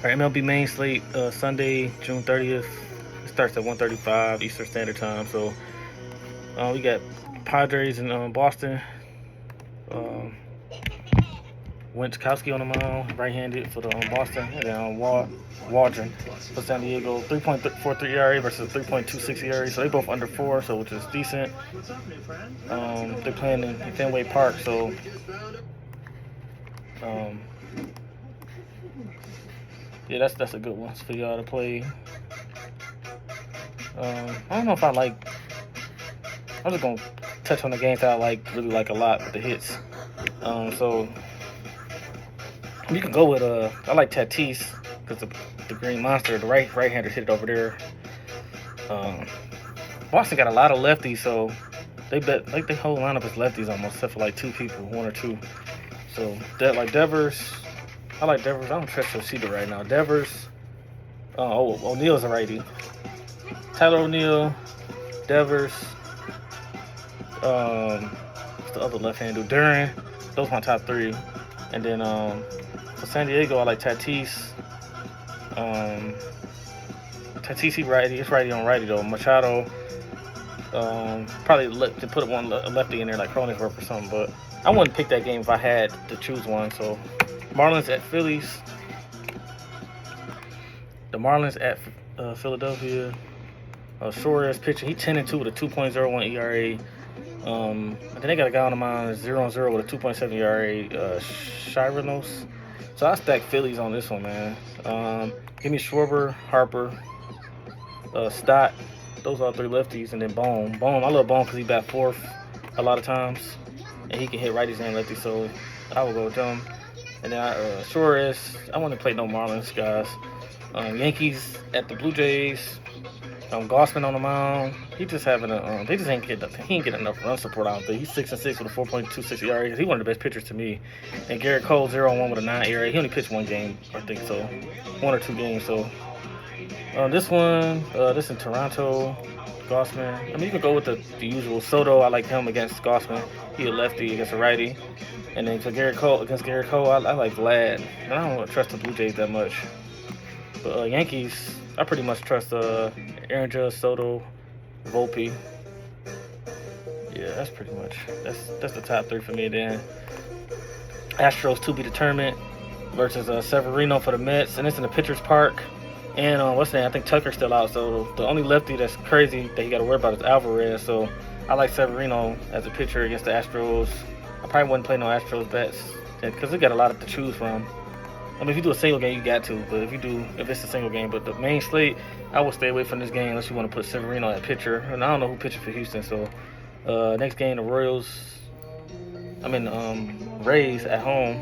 Our MLB main slate, Sunday, June 30th. It starts at 1:35 Eastern Standard Time. So we got Padres in Boston. Um, Winchkowski on the mound, right-handed for the Boston, and then Waldron for San Diego. 3.43 ERA versus 3.26 ERA, so they both under four, so which is decent. They're playing in Fenway Park, so um, yeah, that's a good one for y'all to play. I don't know if I like. I'm just gonna touch on the games that I really like a lot with the hits. So you can go with I like Tatis because the Green Monster, the right-hander hit it over there. Boston got a lot of lefties, so they bet like their whole lineup is lefties almost, except for like two people, one or two. So like Devers, I like Devers. I don't trust Yoshida right now. Devers. O'Neal's a righty. Tyler O'Neill, Devers. What's the other left-hander? Duran. Those are my top three. And then for San Diego, I like Tatis. Tatis, he righty. It's righty on righty though. Machado. Probably to put one lefty in there like Cronenworth or something, but I wouldn't pick that game if I had to choose one. So Marlins at Phillies. The Marlins at Philadelphia. Suarez pitching. He's 10-2 with a 2.01 ERA. And then they got a guy on the mound 0-0 with a 2.7 ERA. Shiranos. So I stack Phillies on this one, man. Give me Schwarber, Harper, Stott. Those are all three lefties, and then Bone. I love Bone because he bat fourth a lot of times, and he can hit righties and lefties, so I will go with them. And then Suarez, I want to play no Marlins, guys. Yankees at the Blue Jays. Gossman on the mound. He just having they just ain't get enough run support out there. He's 6-6 with a 4.26 ERA because he's one of the best pitchers to me. And Garrett Cole 0-1 with a 9 ERA. He only pitched one game, I think so, one or two games. So this in Toronto, Gossman. I mean, you can go with the usual. Soto, I like him against Gossman. He a lefty against a righty. And then for Garrett Cole, I like Vlad. And I don't trust the Blue Jays that much. But Yankees, I pretty much trust Aaron Judge, Soto, Volpe. Yeah, that's pretty much that's the top three for me. Then Astros to be determined versus Severino for the Mets, and it's in the Pitchers Park. And what's the name? I think Tucker's still out, so the only lefty that's crazy that you got to worry about is Alvarez. So I like Severino as a pitcher against the Astros. I probably wouldn't play no Astros bets because they got a lot to choose from. I mean, if you do a single game, you got to. But if it's a single game, but the main slate, I would stay away from this game unless you want to put Severino at pitcher. And I don't know who pitching for Houston. So next game, the Rays at home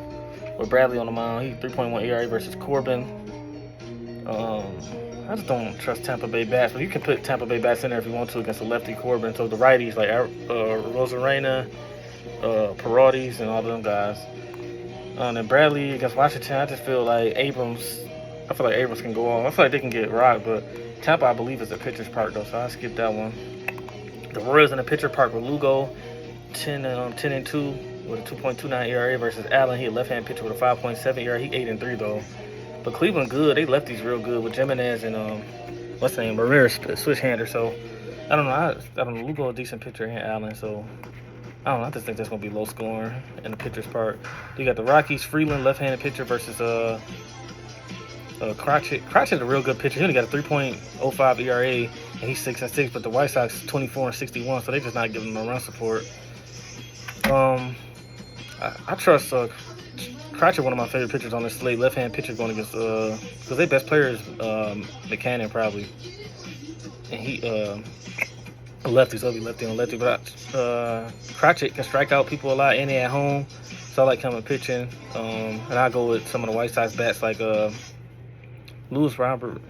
with Bradley on the mound. He's 3.1 ERA versus Corbin. I just don't trust Tampa Bay bats, but you can put Tampa Bay bats in there if you want to against a lefty Corbin. So the righties like Rosarena, Parodies, and all of them guys. And then Bradley against Washington, I just feel like Abrams can go on. I feel like they can get rocked, but Tampa, I believe, is a pitcher's park, though, so I skipped that one. The Royals in the pitcher park with Lugo, 10-2 with a 2.29 ERA versus Allen. He a left-hand pitcher with a 5.7 ERA. He 8-3, though. But Cleveland good. They lefties real good with Jimenez and, what's the name, Ramirez, switch-hander. So, I don't know. Lugo a decent pitcher and Allen, so I don't know. I just think that's going to be low scoring in the pitcher's park. You got the Rockies, Freeland, left-handed pitcher versus Crotchet. Crotchet's a real good pitcher. He only got a 3.05 ERA, and he's 6-6. But the White Sox 24-61, so they're just not giving him no run support. I trust Crotchet, one of my favorite pitchers on this slate. Left-hand pitcher going against because their best player is McCannon probably, and he lefty, so he'll be lefty on lefty. But Crotchet can strike out people a lot, and he at home, so I like him pitching. And I go with some of the White Sox bats like Lewis Robert,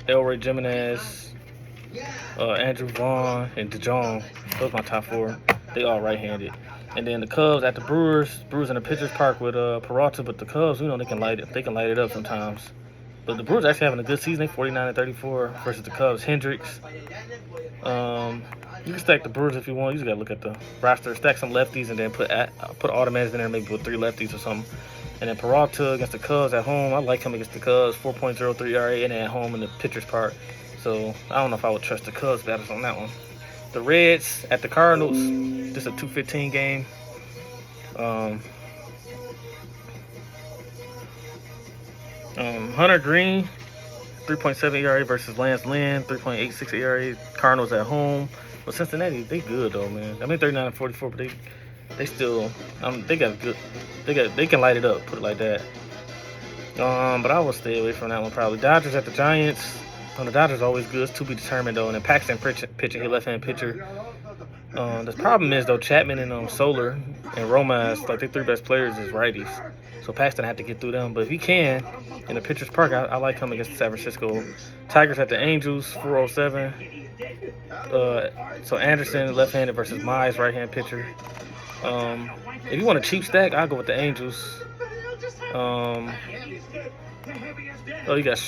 Elroy Jimenez, Andrew Vaughn, and DeJong. Those are my top four. They all right-handed. And then the Cubs at the Brewers in the pitcher's park with Peralta. But the Cubs, they can light it. They can light it up sometimes. But the Brewers actually having a good season. They 49-34 versus the Cubs. Hendricks. You can stack the Brewers if you want. You just gotta look at the roster, stack some lefties, and then put automatics in there, maybe with 3 lefties or something. And then Peralta against the Cubs at home. I like him against the Cubs. 4.03 ERA and at home in the pitcher's park. So I don't know if I would trust the Cubs batters on that one. The Reds at the Cardinals. This is a 2:15 game. Hunter Green, 3.7 ERA versus Lance Lynn, 3.86 ERA. Cardinals at home. But Cincinnati, they good though, man. I mean 39-44, but they still they got good. They can light it up. Put it like that. But I will stay away from that one probably. Dodgers at the Giants. The Dodgers always good. It's to be determined though. And then Paxton pitching, he left-hand pitcher. The problem is though, Chapman and Soler and Romas, like their three best players is righties. So Paxton had to get through them. But if he can, in the pitcher's park, I like him against San Francisco. Tigers at the Angels, 407. So Anderson, left-handed versus Mize, right-hand pitcher. If you want a cheap stack, I'll go with the Angels. You got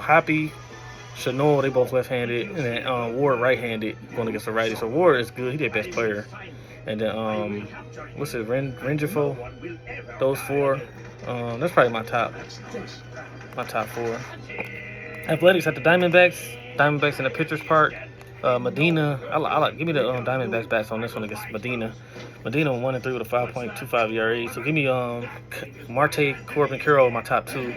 Happy, Chanel, they both left-handed, and then Ward right-handed going against a righty. So Ward is good; he their best player. And then what's it, Rengifo? Those four. That's probably my top four. Athletics at the Diamondbacks in the pitcher's park. Medina, I like. Give me the Diamondbacks bats on this one against Medina. Medina 1-3 with a 5.25 ERA. So give me Marte, Corbin, Carroll, my top two,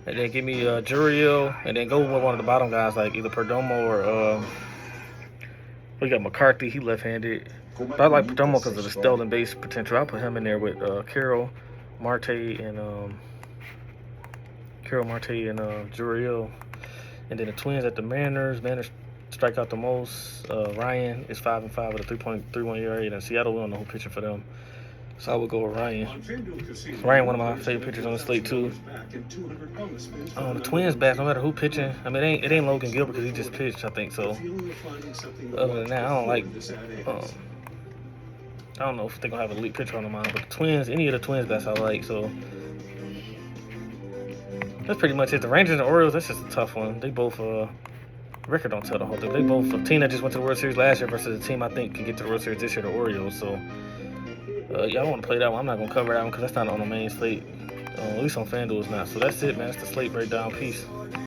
and then give me Juriel, and then go with one of the bottom guys like either Perdomo or we got McCarthy. He left-handed, but I like Perdomo because of the stolen base potential. I'll put him in there with Carroll, Marte, and Juriel, and then the Twins at the Mariners. Strike out the most. Ryan is 5-5 with a 3.31 ERA. And Seattle, we don't know who pitching for them, so I would go with Ryan. Ryan, one of my favorite pitchers on the slate too. The Twins bats, no matter who pitching. I mean, it ain't Logan Gilbert because he just pitched, I think. So other than that, I don't like. I don't know if they're gonna have an elite pitcher on the mound, but the Twins, any of the Twins bats I like. So that's pretty much it. The Rangers and Orioles, that's just a tough one. They both record don't tell the whole thing. They both a team that just went to the World Series last year versus a team I think can get to the World Series this year, the Orioles. So y'all want to play that one. I'm not gonna cover that one because that's not on the main slate. At least on FanDuel it's not. So that's it, man. That's the slate breakdown. Peace.